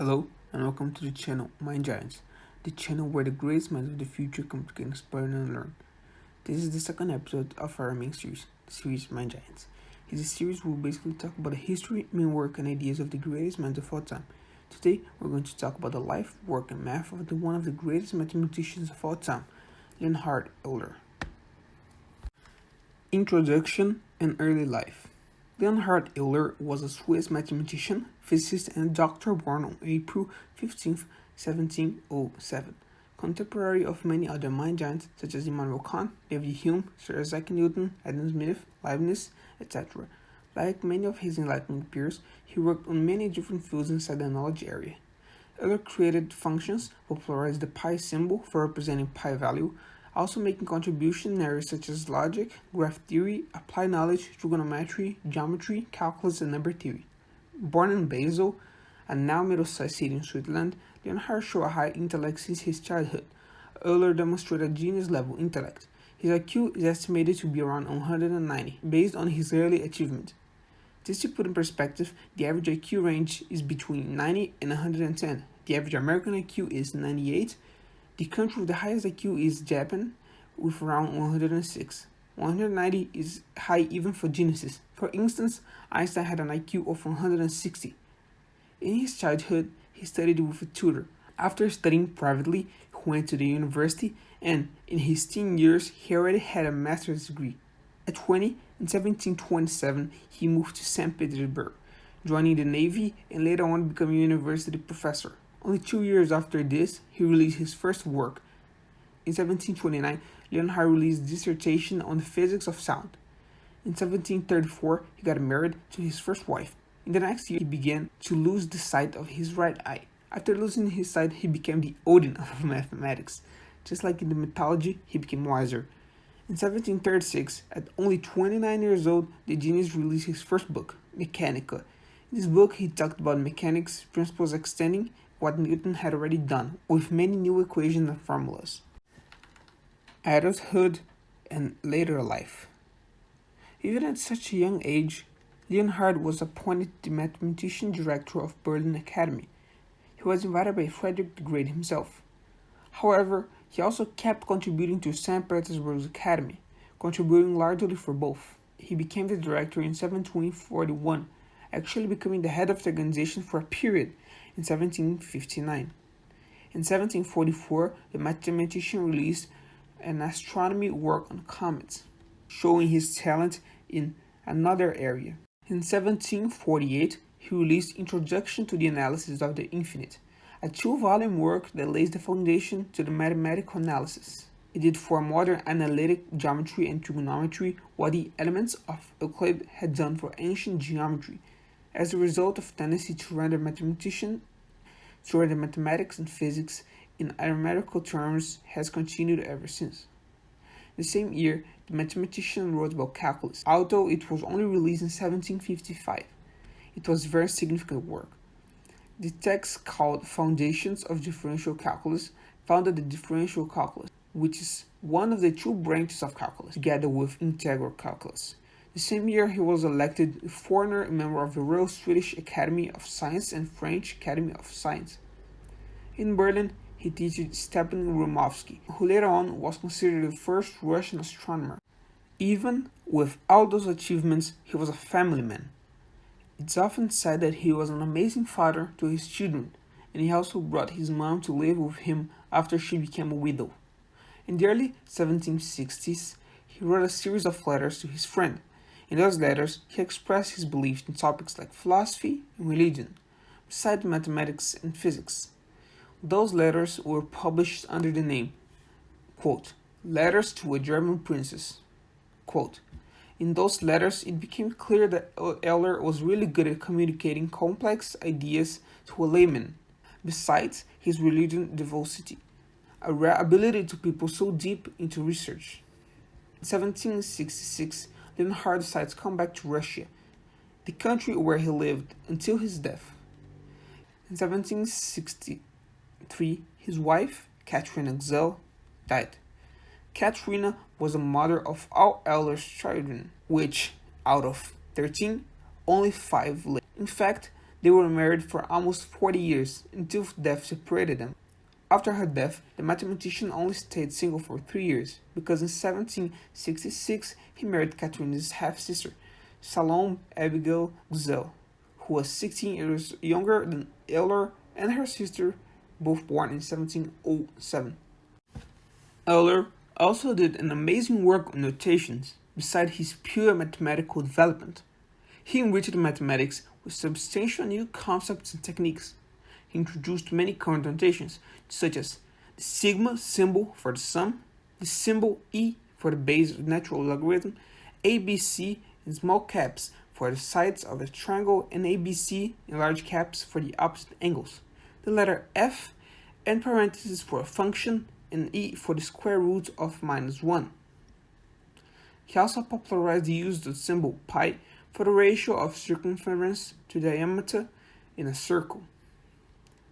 Hello and welcome to the channel Mind Giants, the channel where the greatest minds of the future come to get inspired and learn. This is the second episode of our main series, the series Mind Giants. In this series, we'll basically talk about the history, main work, and ideas of the greatest minds of all time. Today, we're going to talk about the life, work, and math of one of the greatest mathematicians of all time, Leonhard Euler. Introduction and early life. Leonhard Euler was a Swiss mathematician, physicist, and doctor born on April 15, 1707. Contemporary of many other mind giants such as Immanuel Kant, David Hume, Sir Isaac Newton, Adam Smith, Leibniz, etc. Like many of his Enlightenment peers, he worked on many different fields inside the knowledge area. Euler created functions, popularized the pi symbol for representing pi value, also making contributions in areas such as logic, graph theory, applied knowledge, trigonometry, geometry, calculus, and number theory. Born in Basel, a now middle-sized city in Switzerland, Leonhard showed a high intellect since his childhood. Euler demonstrated genius-level intellect. His IQ is estimated to be around 190, based on his early achievement. Just to put in perspective, the average IQ range is between 90 and 110. The average American IQ is 98. The country with the highest IQ is Japan, with around 106. 190 is high even for geniuses. For instance, Einstein had an IQ of 160. In his childhood, he studied with a tutor. After studying privately, he went to the university, and in his teen years, he already had a master's degree. At 20, in 1727, he moved to St. Petersburg, joining the Navy and later on becoming a university professor. Only 2 years after this, he released his first work. In 1729, Leonhard released a dissertation on the physics of sound. In 1734, he got married to his first wife. In the next year, he began to lose the sight of his right eye. After losing his sight, he became the Odin of mathematics. Just like in the mythology, he became wiser. In 1736, at only 29 years old, the genius released his first book, Mechanica. In this book, he talked about mechanics principles extending what Newton had already done, with many new equations and formulas. Adulthood and later life. Even at such a young age, Leonhard was appointed the mathematician director of Berlin Academy. He was invited by Frederick the Great himself. However, he also kept contributing to St. Petersburg's Academy, contributing largely for both. He became the director in 1741, actually becoming the head of the organization for a period in 1759. In 1744, the mathematician released an astronomy work on comets, showing his talent in another area. In 1748, he released Introduction to the Analysis of the Infinite, a 2-volume work that lays the foundation to the mathematical analysis. It did for modern analytic geometry and trigonometry what the elements of Euclid had done for ancient geometry. As a result of tendency to render mathematics and physics in arithmetical terms has continued ever since. The same year, the mathematician wrote about calculus, although it was only released in 1755. It was a very significant work. The text called Foundations of Differential Calculus founded the differential calculus, which is one of the 2 branches of calculus, together with integral calculus. The same year, he was elected a foreigner member of the Royal Swedish Academy of Science and French Academy of Science. In Berlin, he teaches Stepan Rumovsky, who later on was considered the first Russian astronomer. Even with all those achievements, he was a family man. It's often said that he was an amazing father to his children, and he also brought his mom to live with him after she became a widow. In the early 1760s, he wrote a series of letters to his friend. In those letters, he expressed his beliefs in topics like philosophy and religion, besides mathematics and physics. Those letters were published under the name, quote, Letters to a German Princess. Quote, in those letters, it became clear that Euler was really good at communicating complex ideas to a layman, besides his religious devotion, a rare ability to people so deep into research. In 1766, Leonhard decided to come back to Russia, the country where he lived until his death. In 1763, his wife, Catherine Axel, died. Katerina was the mother of all Euler's children, which, out of 13, only 5 lived. In fact, They were married for almost 40 years until death separated them. After her death, the mathematician only stayed single for 3 years, because in 1766 he married Catherine's half-sister, Salome Abigail Guzel, who was 16 years younger than Euler and her sister, both born in 1707. Euler also did an amazing work on notations, besides his pure mathematical development. He enriched mathematics with substantial new concepts and techniques. He introduced many current notations, such as the sigma symbol for the sum, the symbol E for the base of natural logarithm, ABC in small caps for the sides of a triangle, and ABC in large caps for the opposite angles, the letter F and parentheses for a function, and E for the square root of -1. He also popularized the use of the symbol pi for the ratio of circumference to diameter in a circle.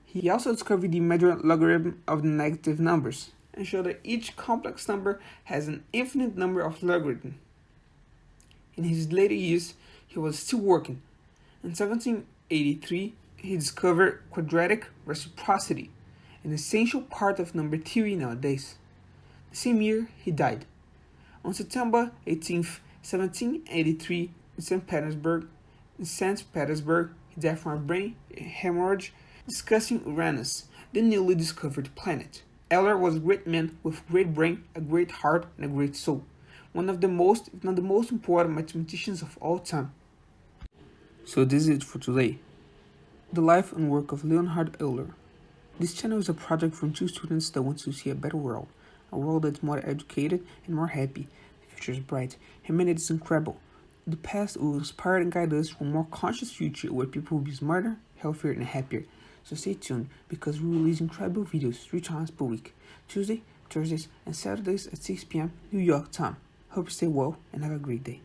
He also discovered the major logarithm of the negative numbers and showed that each complex number has an infinite number of logarithms. In his later years, he was still working. In 1783, he discovered quadratic reciprocity, an essential part of number theory nowadays. The same year, he died. On September 18, 1783, in St. Petersburg, he died from a brain hemorrhage discussing Uranus, the newly discovered planet. Euler was a great man with a great brain, a great heart, and a great soul. One of the most, if not the most important mathematicians of all time. So this is it for today. The life and work of Leonhard Euler. This channel is a project from two students that want to see a better world. A world that's more educated and more happy. The future is bright. Humanity is incredible. The past will inspire and guide us to a more conscious future where people will be smarter, healthier, and happier. So stay tuned, because we release incredible videos 3 times per week, Tuesday, Thursdays, and Saturdays at 6 p.m. New York time. Hope you stay well and have a great day.